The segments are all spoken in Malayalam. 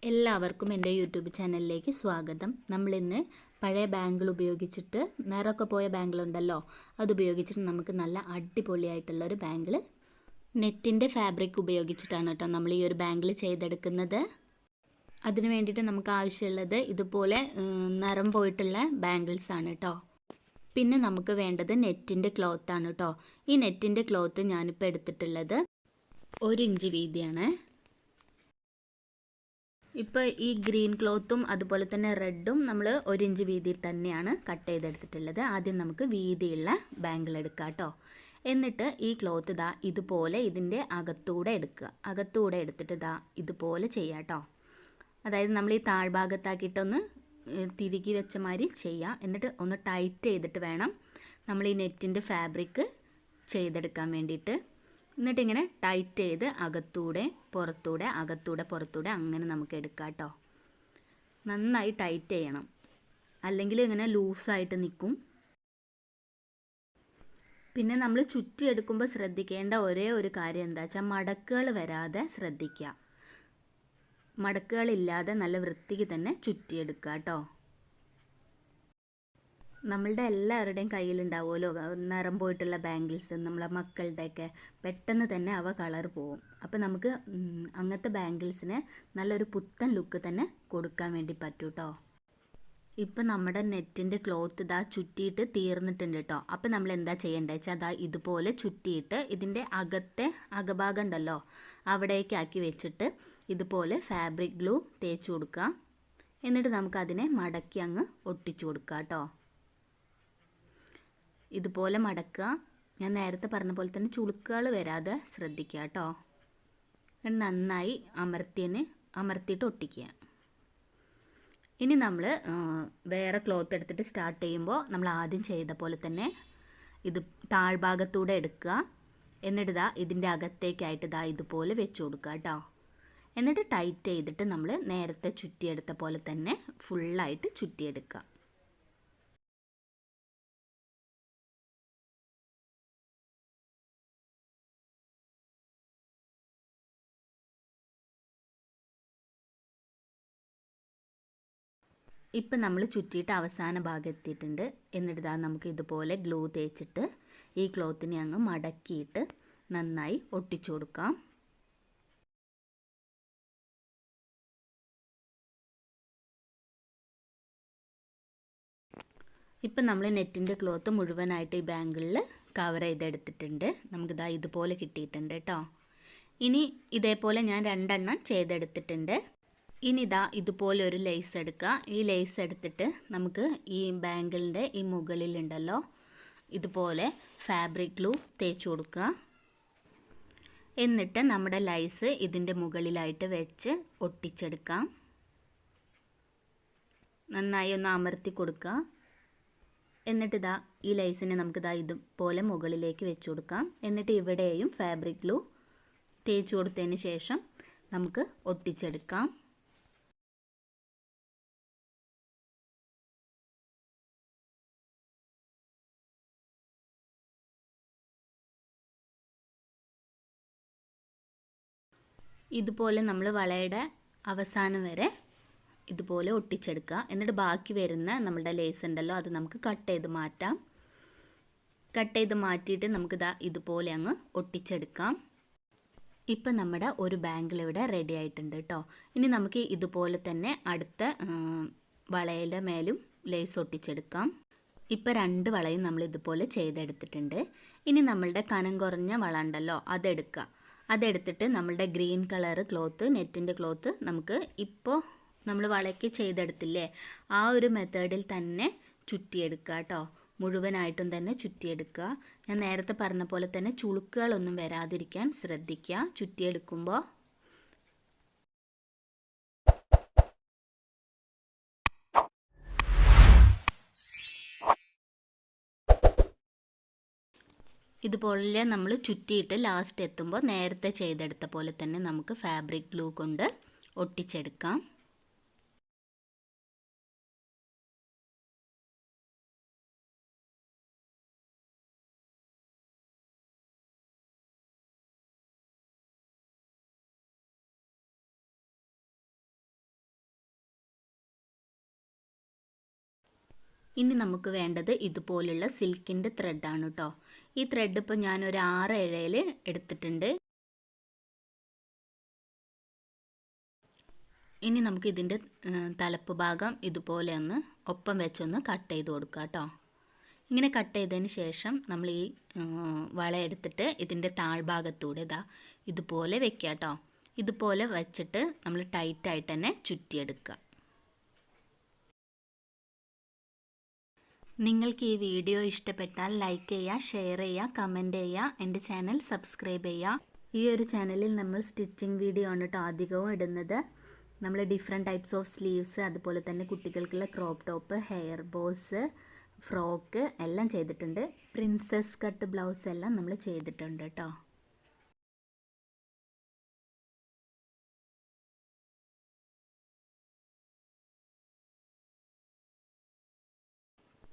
എല്ലാവർക്കും എൻ്റെ യൂട്യൂബ് ചാനലിലേക്ക് സ്വാഗതം. നമ്മളിന്ന് പഴയ ബാങ്കിൾ ഉപയോഗിച്ചിട്ട് നിറമൊക്കെ പോയ ബാങ്കിൾ ഉണ്ടല്ലോ, അതുപയോഗിച്ചിട്ട് നമുക്ക് നല്ല അടിപൊളിയായിട്ടുള്ളൊരു ബാങ്കിൾ നെറ്റിൻ്റെ ഫാബ്രിക് ഉപയോഗിച്ചിട്ടാണ് കേട്ടോ നമ്മൾ ഈ ഒരു ബാങ്കിൾ ചെയ്തെടുക്കുന്നത്. അതിന് വേണ്ടിയിട്ട് നമുക്ക് ആവശ്യമുള്ളത് ഇതുപോലെ നിറം പോയിട്ടുള്ള ബാങ്കിൾസ് ആണ് കേട്ടോ. പിന്നെ നമുക്ക് വേണ്ടത് നെറ്റിൻ്റെ ക്ലോത്താണ് കേട്ടോ. ഈ നെറ്റിൻ്റെ ക്ലോത്ത് ഞാനിപ്പോൾ എടുത്തിട്ടുള്ളത് 1 ഇഞ്ച് വീതിയാണ്. ഇപ്പോൾ ഈ ഗ്രീൻ ക്ലോത്തും അതുപോലെ തന്നെ റെഡും നമ്മൾ 1 ഇഞ്ച് വീതിയിൽ തന്നെയാണ് കട്ട് ചെയ്തെടുത്തിട്ടുള്ളത്. ആദ്യം നമുക്ക് വീതിയുള്ള ബാങ്കിൾ എടുക്കാം കേട്ടോ. എന്നിട്ട് ഈ ക്ലോത്ത് ഇതാ ഇതുപോലെ ഇതിൻ്റെ അകത്തൂടെ എടുത്തിട്ട് ഇതാ ഇതുപോലെ ചെയ്യാം കേട്ടോ. അതായത് നമ്മൾ ഈ താഴ്ഭാഗത്താക്കിയിട്ടൊന്ന് തിരുകി വെച്ച മാതിരി ചെയ്യാം. എന്നിട്ട് ഒന്ന് ടൈറ്റ് ചെയ്തിട്ട് വേണം നമ്മൾ ഈ നെറ്റിൻ്റെ ഫാബ്രിക് ചെയ്തെടുക്കാൻ വേണ്ടിയിട്ട്. എന്നിട്ട് ഇങ്ങനെ ടൈറ്റ് ചെയ്ത് അകത്തൂടെ പുറത്തൂടെ അങ്ങനെ നമുക്ക് എടുക്കാം കേട്ടോ. നന്നായി ടൈറ്റ് ചെയ്യണം, അല്ലെങ്കിൽ ഇങ്ങനെ ലൂസായിട്ട് നിൽക്കും. പിന്നെ നമ്മൾ ചുറ്റിയെടുക്കുമ്പോൾ ശ്രദ്ധിക്കേണ്ട ഒരേ ഒരു കാര്യം എന്താ വെച്ചാൽ മടക്കുകൾ വരാതെ ശ്രദ്ധിക്കുക. മടക്കുകളില്ലാതെ നല്ല വൃത്തിക്ക് തന്നെ ചുറ്റിയെടുക്കുക കേട്ടോ. നമ്മളുടെ എല്ലാവരുടെയും കയ്യിലുണ്ടാവുമല്ലോ നിറം പോയിട്ടുള്ള ബാംഗിൾസ്, നമ്മളെ മക്കളുടെയൊക്കെ. പെട്ടെന്ന് തന്നെ അവ കളർ പോവും. അപ്പോൾ നമുക്ക് അങ്ങനത്തെ ബാംഗിൾസിന് നല്ലൊരു പുത്തൻ ലുക്ക് തന്നെ കൊടുക്കാൻ വേണ്ടി പറ്റും കേട്ടോ. ഇപ്പം നമ്മുടെ നെറ്റിൻ്റെ ക്ലോത്ത് ഇതാ ചുറ്റിയിട്ട് തീർന്നിട്ടുണ്ട് കേട്ടോ. അപ്പോൾ നമ്മൾ എന്താ ചെയ്യേണ്ടത് വെച്ചാൽ അതാ ഇതുപോലെ ചുറ്റിയിട്ട് ഇതിൻ്റെ അകഭാഗം ഉണ്ടല്ലോ അവിടേക്കാക്കി വെച്ചിട്ട് ഇതുപോലെ ഫാബ്രിക് ഗ്ലൂ തേച്ച് കൊടുക്കുക. എന്നിട്ട് നമുക്കതിനെ മടക്കി അങ്ങ് ഒട്ടിച്ചു കൊടുക്കുക കേട്ടോ. ഇതുപോലെ മടക്കുക. ഞാൻ നേരത്തെ പറഞ്ഞ പോലെ തന്നെ ചുളുക്കുകൾ വരാതെ ശ്രദ്ധിക്കുക കേട്ടോ. നന്നായി അമർത്തിയിട്ട് ഒട്ടിക്കുക. ഇനി നമ്മൾ വേറെ ക്ലോത്ത് എടുത്തിട്ട് സ്റ്റാർട്ട് ചെയ്യുമ്പോൾ നമ്മൾ ആദ്യം ചെയ്ത പോലെ തന്നെ ഇത് താഴ്ഭാഗത്തൂടെ എടുക്കുക. എന്നിട്ട് ഇതാ ഇതിൻ്റെ അകത്തേക്കായിട്ട് ഇതാ ഇതുപോലെ വെച്ച് കൊടുക്കുക കേട്ടോ. എന്നിട്ട് ടൈറ്റ് ചെയ്തിട്ട് നമ്മൾ നേരത്തെ ചുറ്റിയെടുത്ത പോലെ തന്നെ ഫുള്ളായിട്ട് ചുറ്റിയെടുക്കുക. ഇപ്പം നമ്മൾ ചുറ്റിയിട്ട് അവസാന ഭാഗം എത്തിയിട്ടുണ്ട്. എന്നിട്ട് ഇതാ നമുക്ക് ഇതുപോലെ ഗ്ലൂ തേച്ചിട്ട് ഈ ക്ലോത്തിനെ അങ്ങ് മടക്കിയിട്ട് നന്നായി ഒട്ടിച്ചു കൊടുക്കാം. ഇപ്പം നമ്മൾ നെറ്റിൻ്റെ ക്ലോത്ത് മുഴുവനായിട്ട് ഈ ബാങ്കിളിൽ കവർ ചെയ്തെടുത്തിട്ടുണ്ട്. നമുക്കിതാ ഇതുപോലെ കിട്ടിയിട്ടുണ്ട് കേട്ടോ. ഇനി ഇതേപോലെ ഞാൻ 2 എണ്ണം ചെയ്തെടുത്തിട്ടുണ്ട്. ഇനി ഇതാ ഇതുപോലെ ഒരു ലേസ് എടുക്കുക. ഈ ലേസ് എടുത്തിട്ട് നമുക്ക് ഈ ബാങ്കിളിൻ്റെ ഈ മുകളിലുണ്ടല്ലോ ഇതുപോലെ ഫാബ്രിക് ഗ്ലൂ തേച്ച് കൊടുക്കുക. എന്നിട്ട് നമ്മുടെ ലൈസ് ഇതിൻ്റെ മുകളിലായിട്ട് വെച്ച് ഒട്ടിച്ചെടുക്കാം. നന്നായി ഒന്ന് അമർത്തി കൊടുക്കുക. എന്നിട്ട് ഇതാ ഈ ലൈസിനെ നമുക്കിതാ ഇതുപോലെ മുകളിലേക്ക് വെച്ച് കൊടുക്കാം. എന്നിട്ട് ഇവിടെയും ഫാബ്രിക് ഗ്ലൂ തേച്ച് കൊടുത്തതിന് ശേഷം നമുക്ക് ഒട്ടിച്ചെടുക്കാം. ഇതുപോലെ നമ്മൾ വളയുടെ അവസാനം വരെ ഇതുപോലെ ഒട്ടിച്ചെടുക്കുക. എന്നിട്ട് ബാക്കി വരുന്ന നമ്മളുടെ ലേസ് ഉണ്ടല്ലോ അത് നമുക്ക് കട്ട് ചെയ്ത് മാറ്റാം. കട്ട് ചെയ്ത് മാറ്റിയിട്ട് നമുക്കിതാ ഇതുപോലെ അങ്ങ് ഒട്ടിച്ചെടുക്കാം. ഇപ്പം നമ്മുടെ ഒരു ബാങ്കിൾ ഇവിടെ റെഡി ആയിട്ടുണ്ട് കേട്ടോ. ഇനി നമുക്ക് ഇതുപോലെ തന്നെ അടുത്ത വളയുടെ മേലും ലേസ് ഒട്ടിച്ചെടുക്കാം. ഇപ്പം 2 വളയും നമ്മൾ ഇതുപോലെ ചെയ്തെടുത്തിട്ടുണ്ട്. ഇനി നമ്മളുടെ കനം കുറഞ്ഞ വള ഉണ്ടല്ലോ അതെടുക്കുക. അതെടുത്തിട്ട് നമ്മളുടെ ഗ്രീൻ കളർ ക്ലോത്ത് നെറ്റിൻ്റെ ക്ലോത്ത് നമുക്ക് ഇപ്പോൾ നമ്മൾ വളയ്ക്ക് ചെയ്തെടുത്തില്ലേ ആ ഒരു മെത്തേഡിൽ തന്നെ ചുറ്റിയെടുക്കുക കേട്ടോ. മുഴുവനായിട്ടും തന്നെ ചുറ്റിയെടുക്കുക. ഞാൻ നേരത്തെ പറഞ്ഞ പോലെ തന്നെ ചുളുക്കുകളൊന്നും വരാതിരിക്കാൻ ശ്രദ്ധിക്കുക ചുറ്റിയെടുക്കുമ്പോൾ. ഇതുപോലെ നമ്മൾ ചുറ്റിയിട്ട് ലാസ്റ്റ് എത്തുമ്പോൾ നേരത്തെ ചെയ്തെടുത്ത പോലെ തന്നെ നമുക്ക് ഫാബ്രിക് ഗ്ലൂ കൊണ്ട് ഒട്ടിച്ചെടുക്കാം. ഇനി നമുക്ക് വേണ്ടത് ഇതുപോലുള്ള സിൽക്കിൻ്റെ ത്രെഡാണ് കേട്ടോ. ഈ ത്രെഡ് ഇപ്പോൾ ഞാനൊരു 6 ഇഴയിൽ എടുത്തിട്ടുണ്ട്. ഇനി നമുക്ക് ഇതിൻ്റെ തലപ്പ് ഭാഗം ഇതുപോലെ ഒന്ന് ഒപ്പം വെച്ചൊന്ന് കട്ട് ചെയ്ത് കൊടുക്കുക കേട്ടോ. ഇങ്ങനെ കട്ട് ചെയ്തതിന് ശേഷം നമ്മൾ ഈ വള എടുത്തിട്ട് ഇതിൻ്റെ താഴ്ഭാഗത്തൂടെ ഇതുപോലെ വെക്കുക കേട്ടോ. ഇതുപോലെ വെച്ചിട്ട് നമ്മൾ ടൈറ്റായിട്ട് തന്നെ ചുറ്റിയെടുക്കുക. നിങ്ങൾക്ക് ഈ വീഡിയോ ഇഷ്ടപ്പെട്ടാൽ ലൈക്ക് ചെയ്യുക, ഷെയർ ചെയ്യുക, കമൻറ്റ് ചെയ്യുക, എൻ്റെ ചാനൽ സബ്സ്ക്രൈബ് ചെയ്യുക. ഈ ഒരു ചാനലിൽ നമ്മൾ സ്റ്റിച്ചിങ് വീഡിയോ ആണ് കേട്ടോ അധികവും ഇടുന്നത്. നമ്മൾ ഡിഫറെൻറ്റ് ടൈപ്സ് ഓഫ് സ്ലീവ്സ്, അതുപോലെ തന്നെ കുട്ടികൾക്കുള്ള crop top, hair boss, frock എല്ലാം ചെയ്തിട്ടുണ്ട്. പ്രിൻസസ് കട്ട് ബ്ലൗസ് എല്ലാം നമ്മൾ ചെയ്തിട്ടുണ്ട് കേട്ടോ.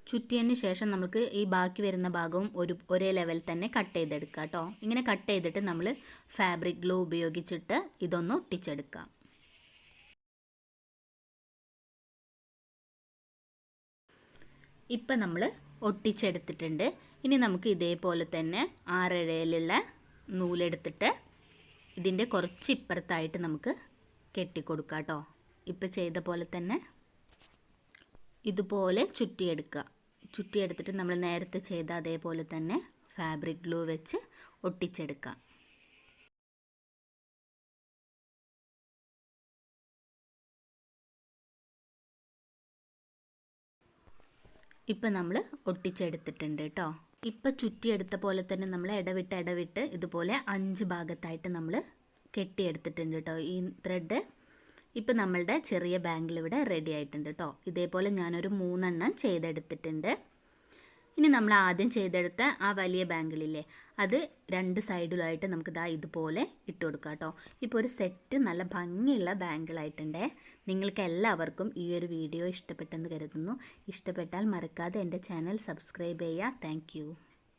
ചുറ്റിയതിന് ശേഷം നമുക്ക് ഈ ബാക്കി വരുന്ന ഭാഗവും ഒരേ ലെവൽ തന്നെ കട്ട് ചെയ്തെടുക്കാം കേട്ടോ. ഇങ്ങനെ കട്ട് ചെയ്തിട്ട് നമ്മൾ ഫാബ്രിക് ഗ്ലൂ ഉപയോഗിച്ചിട്ട് ഇതൊന്ന് ഒട്ടിച്ചെടുക്കാം. ഇപ്പം നമ്മൾ ഒട്ടിച്ചെടുത്തിട്ടുണ്ട്. ഇനി നമുക്ക് ഇതേപോലെ തന്നെ 6 ഇഴയിലുള്ള നൂലെടുത്തിട്ട് ഇതിൻ്റെ കുറച്ച് ഇപ്പുറത്തായിട്ട് നമുക്ക് കെട്ടിക്കൊടുക്കാം കേട്ടോ. ഇപ്പം ചെയ്ത പോലെ തന്നെ ഇതുപോലെ ചുറ്റിയെടുക്കുക. ചുറ്റിയെടുത്തിട്ട് നമ്മൾ നേരത്തെ ചെയ്ത അതേപോലെ തന്നെ ഫാബ്രിക് ഗ്ലൂ വെച്ച് ഒട്ടിച്ചെടുക്കാം. ഇപ്പം നമ്മൾ ഒട്ടിച്ചെടുത്തിട്ടുണ്ട് കേട്ടോ. ഇപ്പം ചുറ്റിയെടുത്ത പോലെ തന്നെ നമ്മൾ ഇടവിട്ട് ഇതുപോലെ 5 ഭാഗത്തായിട്ട് നമ്മൾ കെട്ടിയെടുത്തിട്ടുണ്ട് കേട്ടോ ഈ ത്രെഡ്. ഇപ്പം നമ്മളുടെ ചെറിയ ബാംഗിൾ ഇവിടെ റെഡി ആയിട്ടുണ്ട് കേട്ടോ. ഇതേപോലെ ഞാനൊരു 3 എണ്ണം ചെയ്തെടുത്തിട്ടുണ്ട്. ഇനി നമ്മൾ ആദ്യം ചെയ്തെടുത്ത ആ വലിയ ബാംഗിളില്ലേ, അത് 2 സൈഡിലായിട്ട് നമുക്ക് ഇതുപോലെ ഇട്ട് കൊടുക്കാം കേട്ടോ. ഇപ്പോൾ ഒരു സെറ്റ് നല്ല ഭംഗിയുള്ള ബാംഗിളായിട്ടുണ്ട്. നിങ്ങൾക്ക് എല്ലാവർക്കും ഈ ഒരു വീഡിയോ ഇഷ്ടപ്പെട്ടെന്ന് കരുതുന്നു. ഇഷ്ടപ്പെട്ടാൽ മറക്കാതെ എൻ്റെ ചാനൽ സബ്സ്ക്രൈബ് ചെയ്യുക. താങ്ക്